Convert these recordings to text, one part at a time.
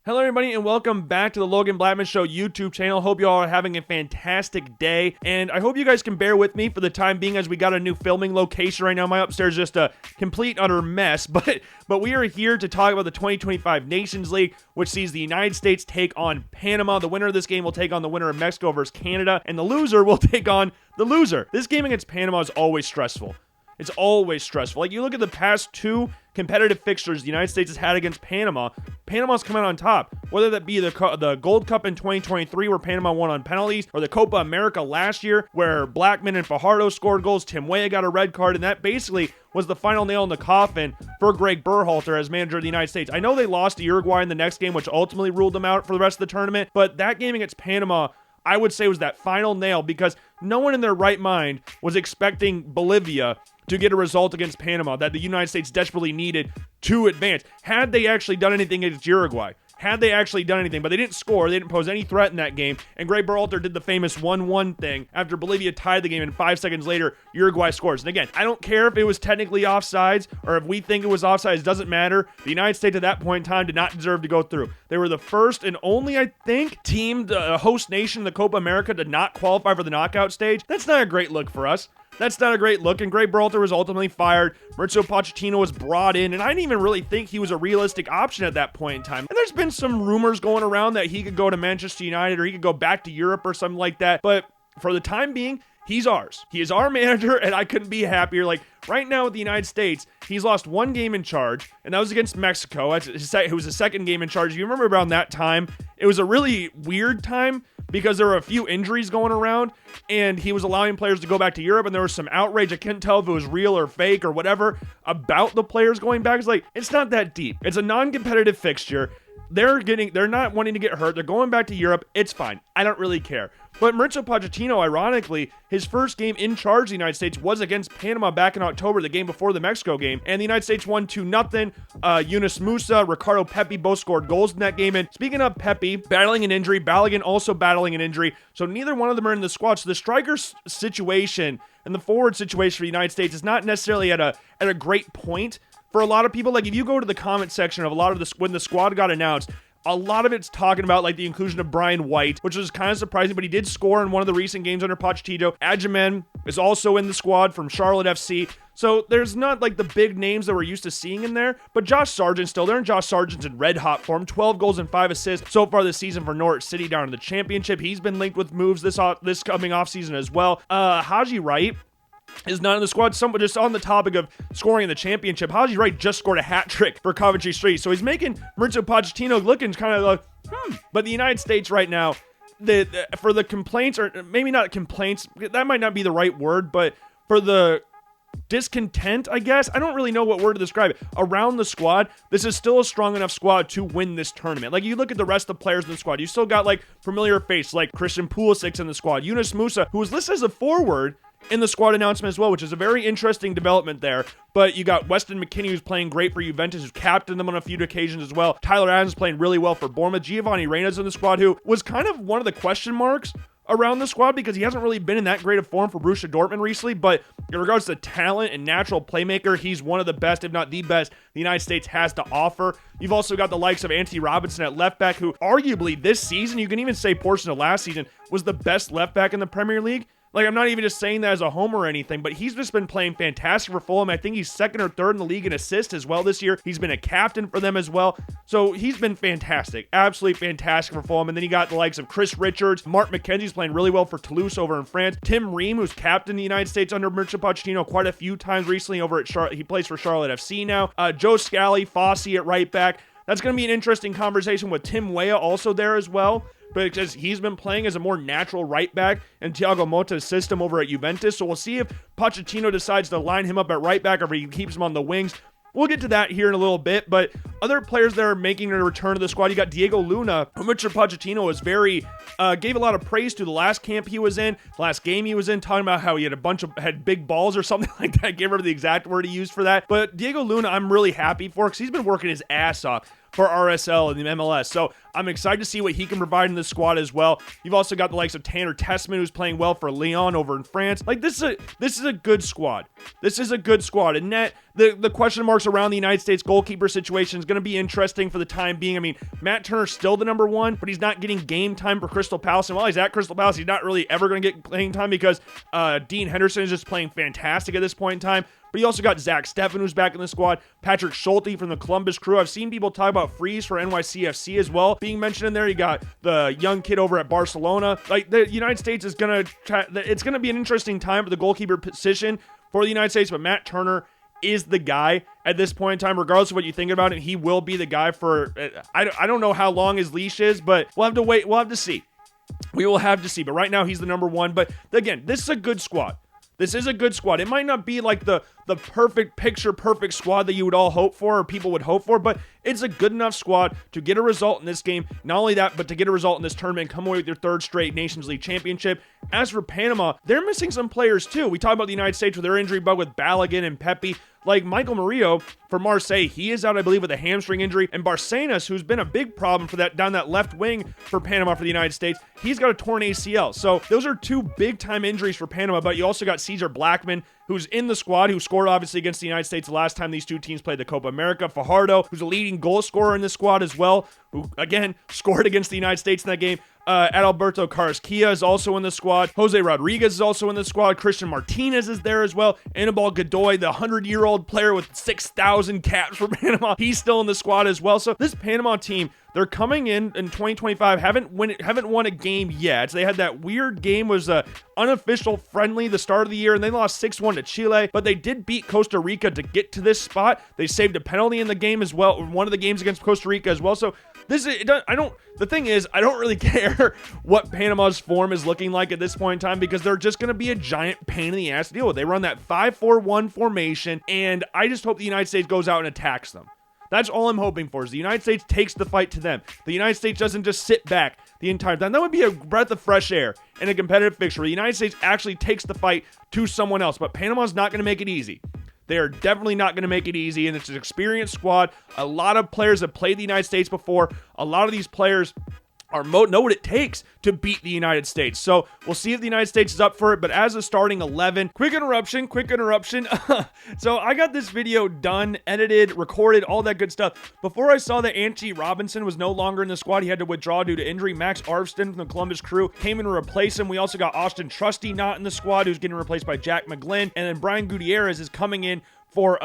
Hello everybody and welcome back to the Logan Blackman Show YouTube channel. Hope you all are having a fantastic day, and I hope you guys can bear with me for the time being as we got a new filming location right now. My upstairs is just a complete utter mess, but we are here to talk about the 2025 Nations League, which sees the United States take on Panama. The winner of this game will take on the winner of Mexico versus Canada, and the loser will take on the loser. This game against Panama is always stressful. It's always stressful. Like, you look at the past two competitive fixtures the United States has had against Panama, Panama's come out on top. Whether that be the Gold Cup in 2023 where Panama won on penalties, or the Copa America last year where Blackman and Fajardo scored goals, Tim Weah got a red card, and that basically was the final nail in the coffin for Greg Berhalter as manager of the United States. I know they lost to Uruguay in the next game, which ultimately ruled them out for the rest of the tournament, but that game against Panama, I would say, was that final nail because no one in their right mind was expecting Bolivia to get a result against Panama that the United States desperately needed to advance. Had they actually done anything against Uruguay, but they didn't score, they didn't pose any threat in that game, and Greg Berhalter did the famous 1-1 thing after Bolivia tied the game, and 5 seconds later, Uruguay scores. And again, I don't care if it was technically offsides, or if we think it was offsides, doesn't matter. The United States at that point in time did not deserve to go through. They were the first and only, I think, team, the host nation in the Copa America to not qualify for the knockout stage. That's not a great look for us. That's not a great look, and Greg Berhalter was ultimately fired. Mauricio Pochettino was brought in, and I didn't even really think he was a realistic option at that point in time. And there's been some rumors going around that he could go to Manchester United or he could go back to Europe or something like that, but for the time being, he's ours. He is our manager, and I couldn't be happier. Like, right now with the United States, he's lost one game in charge, and that was against Mexico. It was the second game in charge. If you remember around that time, it was a really weird time because there were a few injuries going around, and he was allowing players to go back to Europe, and there was some outrage. I couldn't tell if it was real or fake or whatever about the players going back. It's like, it's not that deep. It's a non-competitive fixture. They're not wanting to get hurt. They're going back to Europe. It's fine. I don't really care. But Mauricio Pochettino, ironically, his first game in charge of the United States was against Panama back in October, the game before the Mexico game, and the United States won 2-0. Yunus Musa, Ricardo Pepi both scored goals in that game. And speaking of Pepi, battling an injury, Balogun also battling an injury, so neither one of them are in the squad. So the striker situation and the forward situation for the United States is not necessarily at a great point. For a lot of people, like, if you go to the comment section of a lot of this, when the squad got announced, a lot of it's talking about, like, the inclusion of Brian White, which was kind of surprising, but he did score in one of the recent games under Pochettino. Adjaman is also in the squad from Charlotte FC. So there's not, like, the big names that we're used to seeing in there, but Josh Sargent's still there, and Josh Sargent's in red-hot form. 12 goals and 5 assists so far this season for Norwich City down in the championship. He's been linked with moves this coming offseason as well. Haji Wright is not in the squad. Just on the topic of scoring in the championship, Haji Wright just scored a hat trick for Coventry Street, so he's making Mauricio Pochettino looking kind of like, But the United States right now, for the complaints, or maybe not complaints, that might not be the right word, but for the discontent, I guess, I don't really know what word to describe it, around the squad, this is still a strong enough squad to win this tournament. Like, you look at the rest of the players in the squad, you still got, like, familiar face, like Christian Pulisic in the squad, Yunus Musa, who was listed as a forward in the squad announcement as well, which is a very interesting development there. But you got Weston McKennie, who's playing great for Juventus, who's captained them on a few occasions as well. Tyler Adams playing really well for Bournemouth. Giovanni Reina's in the squad, who was kind of one of the question marks around the squad because he hasn't really been in that great of form for Borussia Dortmund recently, but in regards to talent and natural playmaker, he's one of the best, if not the best, the United States has to offer. You've also got the likes of Anthony Robinson at left back, who arguably this season, you can even say portion of last season, was the best left back in the Premier League. Like, I'm not even just saying that as a homer or anything, but he's just been playing fantastic for Fulham. I think he's second or third in the league in assists as well this year. He's been a captain for them as well. So he's been fantastic. Absolutely fantastic for Fulham. And then you got the likes of Chris Richards. Mark McKenzie's playing really well for Toulouse over in France. Tim Ream, who's captained the United States under Mauricio Pochettino quite a few times recently over at Charlotte. He plays for Charlotte FC now. Joe Scally, Fossey at right back. That's going to be an interesting conversation with Tim Weah also there as well, because he's been playing as a more natural right back in Thiago Motta's system over at Juventus. So we'll see if Pochettino decides to line him up at right back or if he keeps him on the wings. We'll get to that here in a little bit, but other players that are making a return to the squad, you got Diego Luna, who Mr. Pochettino was gave a lot of praise to the last camp he was in, the last game he was in, talking about how he had big balls or something like that. I can't remember the exact word he used for that, but Diego Luna, I'm really happy for because he's been working his ass off. for RSL and the MLS. So I'm excited to see what he can provide in this squad as well. You've also got the likes of Tanner Tessman, who's playing well for Lyon over in France. Like, this is a good squad. This is a good squad. And net, the question marks around the United States goalkeeper situation is going to be interesting for the time being. I mean, Matt Turner's still the number one, but he's not getting game time for Crystal Palace. And while he's at Crystal Palace, he's not really ever going to get playing time because Dean Henderson is just playing fantastic at this point in time. But you also got Zach Steffen, who's back in the squad. Patrick Schulte from the Columbus Crew. I've seen people talk about Freeze for NYCFC as well being mentioned in there. You got the young kid over at Barcelona. Like, the United States is going to try. It's going to be an interesting time for the goalkeeper position for the United States, but Matt Turner is the guy at this point in time. Regardless of what you think about it, he will be the guy for, I don't know how long his leash is, but we'll have to wait. We'll have to see. We will have to see. But right now, he's the number one. But again, this is a good squad. This is a good squad. It might not be like the perfect perfect squad that you would all hope for or people would hope for, but it's a good enough squad to get a result in this game. Not only that, but to get a result in this tournament and come away with your third straight Nations League championship. As for Panama, they're missing some players too. We talk about the United States with their injury bug with Balogun and Pepe. Like Michael Murillo for Marseille, he is out, I believe, with a hamstring injury. And Barcenas, who's been a big problem for that down that left wing for Panama for the United States, he's got a torn ACL. So those are two big-time injuries for Panama. But you also got Cesar Blackman, who's in the squad, who scored obviously against the United States the last time these two teams played the Copa America. Fajardo, who's a leading goal scorer in the squad as well, who, again, scored against the United States in that game. Adalberto Carrasquilla is also in the squad. Jose Rodriguez is also in the squad. Christian Martinez is there as well. Anibal Godoy, the 100-year-old player with 6,000 caps for Panama, he's still in the squad as well. So this Panama team, they're coming in 2025, haven't won a game yet. So they had that weird game, was a unofficial friendly the start of the year, and they lost 6-1 to Chile, but they did beat Costa Rica to get to this spot. They saved a penalty in the game as well, one of the games against Costa Rica as well. So the thing is, I don't really care what Panama's form is looking like at this point in time because they're just going to be a giant pain in the ass to deal with. They run that 5-4-1 formation, and I just hope the United States goes out and attacks them. That's all I'm hoping for, is the United States takes the fight to them. The United States doesn't just sit back the entire time. That would be a breath of fresh air in a competitive fixture. The United States actually takes the fight to someone else, but Panama's not going to make it easy. They are definitely not going to make it easy, and it's an experienced squad. A lot of players have played the United States before. A lot of these players know what it takes to beat the United States. So we'll see if the United States is up for it. But as a starting 11, quick interruption. So I got this video done, edited, recorded, all that good stuff. Before I saw that Angie Robinson was no longer in the squad, he had to withdraw due to injury. Max Arvston from the Columbus Crew came in to replace him. We also got Austin Trusty not in the squad, who's getting replaced by Jack McGlynn. And then Brian Gutierrez is coming in for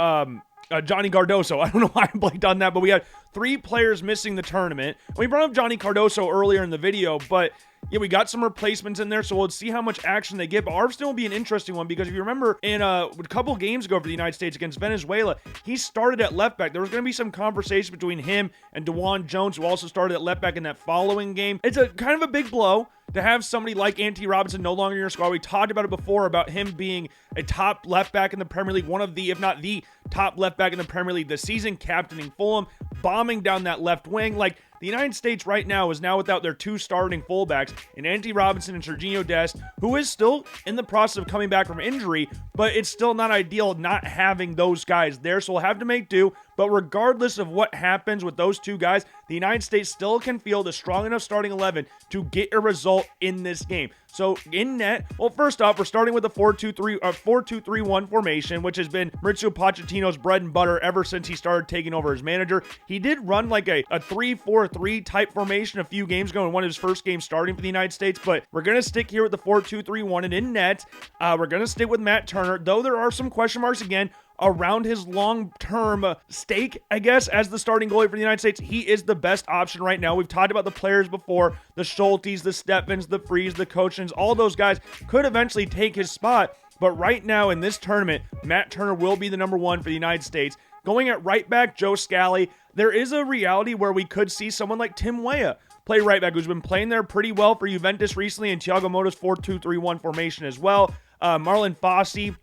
Johnny Cardoso. I don't know why I blanked on that, but we had 3 players missing the tournament. We brought up Johnny Cardoso earlier in the video, but yeah, we got some replacements in there, so we'll see how much action they get. But Arvston will be an interesting one because if you remember in a couple games ago for the United States against Venezuela, he started at left back. There was going to be some conversation between him and DeJuan Jones, who also started at left back in that following game. It's a kind of a big blow to have somebody like Angie Robinson no longer in your squad. We talked about it before about him being a top left back in the Premier League, one of the, if not the top left back in the Premier League this season, captaining Fulham, bombing down that left wing. Like, the United States right now is now without their 2 starting fullbacks in Angie Robinson and Serginho Dest, who is still in the process of coming back from injury, but it's still not ideal not having those guys there, so we'll have to make do. But regardless of what happens with those 2 guys, the United States still can field a strong enough starting 11 to get a result in this game. So in net, well, first off, we're starting with a 4-2-3-1 formation, which has been Mauricio Pochettino's bread and butter ever since he started taking over as manager. He did run like a 3-4-3 type formation a few games ago in one of his first games starting for the United States, but we're going to stick here with the 4-2-3-1, and in net, we're going to stick with Matt Turner, though there are some question marks again around his long-term stake, I guess, as the starting goalie for the United States. He is the best option right now. We've talked about the players before, the Schultes, the Steffens, the Freeze, the Cochins, all those guys could eventually take his spot, but right now in this tournament, Matt Turner will be the number 1 for the United States. Going at right back, Joe Scally, there is a reality where we could see someone like Tim Weah play right back, who's been playing there pretty well for Juventus recently, and Thiago Motta's 4-2-3-1 formation as well. Marlon Fossey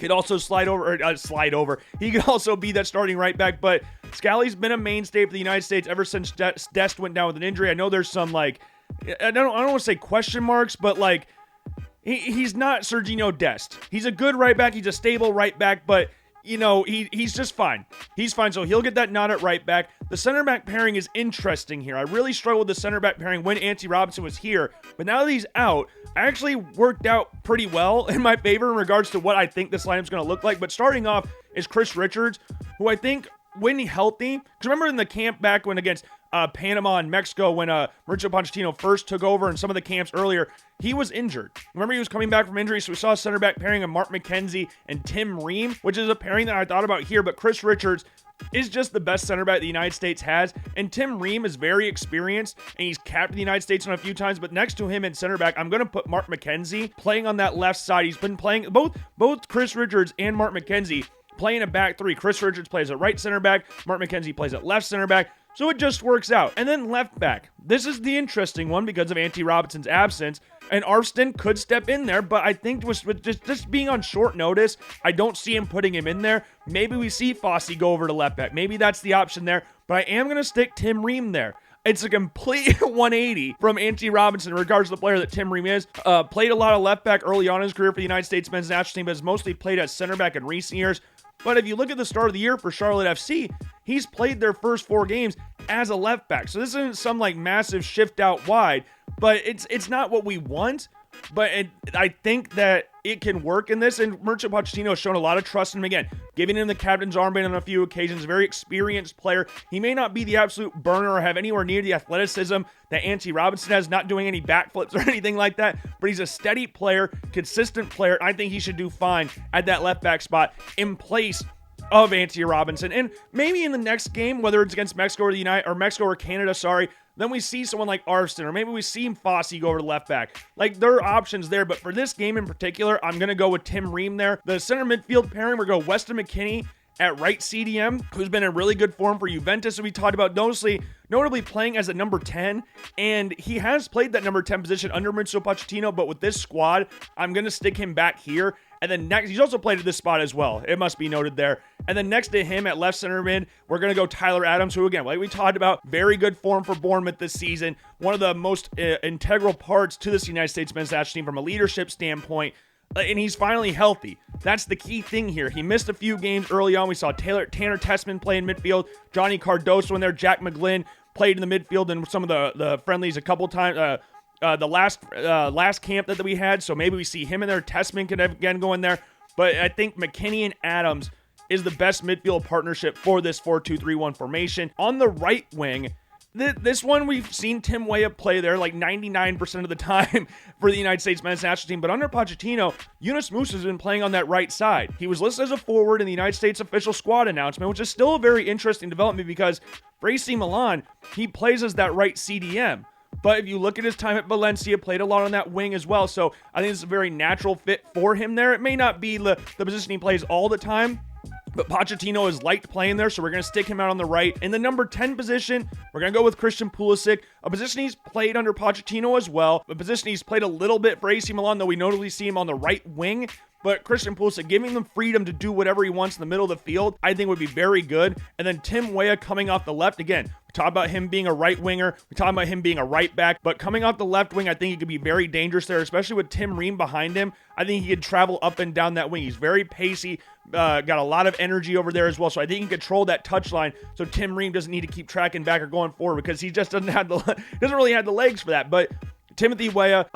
could also slide over. He could also be that starting right back, but Scally's been a mainstay for the United States ever since Dest went down with an injury. I know there's some, like, I don't want to say question marks, but like, he's not Serginho Dest. He's a good right back. He's a stable right back, but he's just fine. He's fine, so he'll get that nod at right back. The center back pairing is interesting here. I really struggled with the center back pairing when Anthony Robinson was here, but now that he's out, I actually worked out pretty well in my favor in regards to what I think this lineup's going to look like. But starting off is Chris Richards, who I think when healthy, because remember in the camp back when against Panama and Mexico, when Mauricio Pochettino first took over in some of the camps earlier, he was injured. Remember, he was coming back from injury, so we saw a center back pairing of Mark McKenzie and Tim Ream, which is a pairing that I thought about here, but Chris Richards is just the best center back the United States has, and Tim Ream is very experienced, and he's captained the United States on a few times, but next to him in center back, I'm going to put Mark McKenzie playing on that left side. He's been playing, both Chris Richards and Mark McKenzie playing a back three. Chris Richards plays at right center back, Mark McKenzie plays at left center back, so it just works out. And then left back. This is the interesting one because of Anthony Robinson's absence, and Arston could step in there, but I think with just being on short notice, I don't see him putting him in there. Maybe we see Fossey go over to left back. Maybe that's the option there, but I am going to stick Tim Ream there. It's a complete 180 from Anthony Robinson in regards to the player that Tim Ream is. Played a lot of left back early on in his career for the United States men's national team, but has mostly played as center back in recent years. But if you look at the start of the year for Charlotte FC, he's played their first 4 games as a left back. So this isn't some like massive shift out wide, but it's not what we want. But I think that it can work in this, and Mauricio Pochettino has shown a lot of trust in him again, giving him the captain's armband on a few occasions. Very experienced player. He may not be the absolute burner or have anywhere near the athleticism that Anthony Robinson has, not doing any backflips or anything like that, but he's a steady player, consistent player. I think he should do fine at that left back spot in place of Anthony Robinson. And maybe in the next game, whether it's against Mexico or Mexico or Canada, then we see someone like Arston, or maybe we see Fossey go over to left back. Like, there are options there, but for this game in particular, I'm going to go with Tim Ream there. The center midfield pairing, we're going to go Weston McKennie at right CDM, who's been in really good form for Juventus, who we talked about notably playing as a number 10, and he has played that number 10 position under Mauricio Pochettino, but with this squad, I'm going to stick him back here. And then next, he's also played at this spot as well. It must be noted there. And then next to him at left center mid, we're going to go Tyler Adams, who again, like we talked about, very good form for Bournemouth this season. One of the most integral parts to this United States men's national team from a leadership standpoint. And he's finally healthy. That's the key thing here. He missed a few games early on. We saw Tanner Tessman play in midfield, Johnny Cardoso in there, Jack McGlynn played in the midfield in some of the friendlies a couple times. The last camp that we had, so maybe we see him in there. Tessman can again go in there, but I think McKennie and Adams is the best midfield partnership for this 4-2-3-1 formation. On the right wing, this one we've seen Tim Weah play there like 99% of the time for the United States men's national team, but under Pochettino, Yunus Musa has been playing on that right side. He was listed as a forward in the United States official squad announcement, which is still a very interesting development because for AC Milan, he plays as that right CDM. But if you look at his time at Valencia, played a lot on that wing as well. So I think it's a very natural fit for him there. It may not be the position he plays all the time, but Pochettino has liked playing there, so we're going to stick him out on the right. In the number 10 position, we're going to go with Christian Pulisic, a position he's played under Pochettino as well, a position he's played a little bit for AC Milan, though we notably see him on the right wing. But Christian Pulisic, giving them freedom to do whatever he wants in the middle of the field, I think would be very good. And then Tim Weah coming off the left. Again, we talk about him being a right winger. We talk about him being a right back. But coming off the left wing, I think he could be very dangerous there, especially with Tim Ream behind him. I think he could travel up and down that wing. He's very pacey, got a lot of energy over there as well. So I think he can control that touchline so Tim Ream doesn't need to keep tracking back or going forward because he just doesn't really have the legs for that. But Timothy Weah,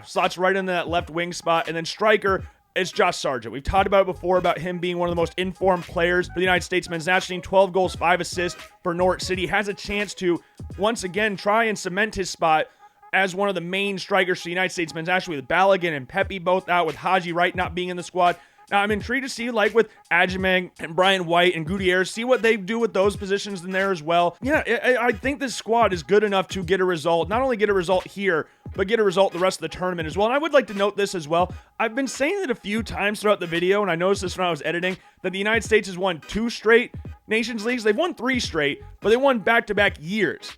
slots right into that left wing spot. And then striker, it's Josh Sargent. We've talked about it before about him being one of the most informed players for the United States men's national team. 12 goals, 5 assists for Norwich City. Has a chance to, once again, try and cement his spot as one of the main strikers for the United States men's national team, with Balogun and Pepe both out, with Haji Wright not being in the squad. Now, I'm intrigued to see, like with Ajimang and Brian White and Gutierrez, see what they do with those positions in there as well. Yeah, I think this squad is good enough to get a result, not only get a result here, but get a result the rest of the tournament as well. And I would like to note this as well. I've been saying it a few times throughout the video, and I noticed this when I was editing, that the United States has won 2 straight Nations Leagues. They've won 3 straight, but they won back-to-back years.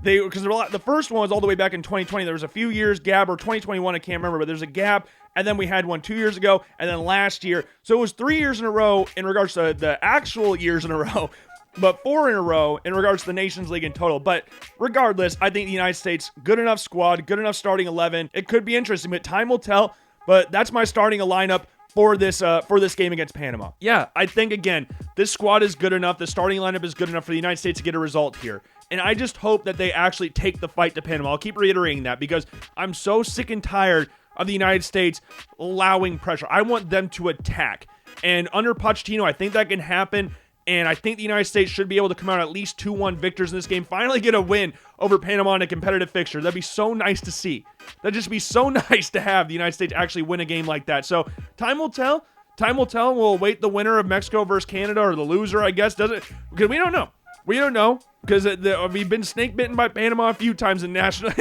Because the first one was all the way back in 2020. There was a few years gap, or 2021, I can't remember, but there's a gap. And then we had one 2 years ago, and then last year. So it was 3 years in a row in regards to the actual years in a row, but 4 in a row in regards to the Nations League in total. But regardless, I think the United States, good enough squad, good enough starting 11. It could be interesting, but time will tell. But that's my starting lineup for this game against Panama. Yeah, I think, again, this squad is good enough. The starting lineup is good enough for the United States to get a result here. And I just hope that they actually take the fight to Panama. I'll keep reiterating that because I'm so sick and tired of the United States allowing pressure. I want them to attack. And under Pochettino, I think that can happen. And I think the United States should be able to come out at least 2-1 victors in this game. Finally get a win over Panama in a competitive fixture. That'd be so nice to see. That'd just be so nice to have the United States actually win a game like that. So time will tell. Time will tell. We'll await the winner of Mexico versus Canada, or the loser, I guess. Does it? Because we don't know. We don't know. Because we've been snake bitten by Panama a few times in national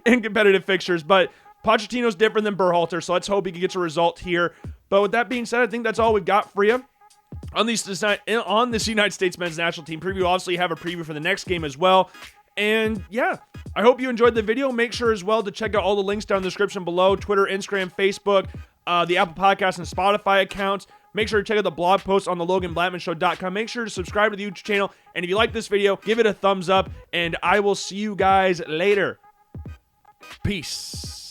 in competitive fixtures. But Pochettino's different than Berhalter, so let's hope he gets a result here. But with that being said, I think that's all we've got for you on this United States men's national team preview. Obviously, have a preview for the next game as well. And yeah, I hope you enjoyed the video. Make sure as well to check out all the links down in the description below: Twitter, Instagram, Facebook, the Apple Podcasts and Spotify accounts. Make sure to check out the blog post on the LoganBlackmanShow.com. Make sure to subscribe to the YouTube channel. And if you like this video, give it a thumbs up. And I will see you guys later. Peace.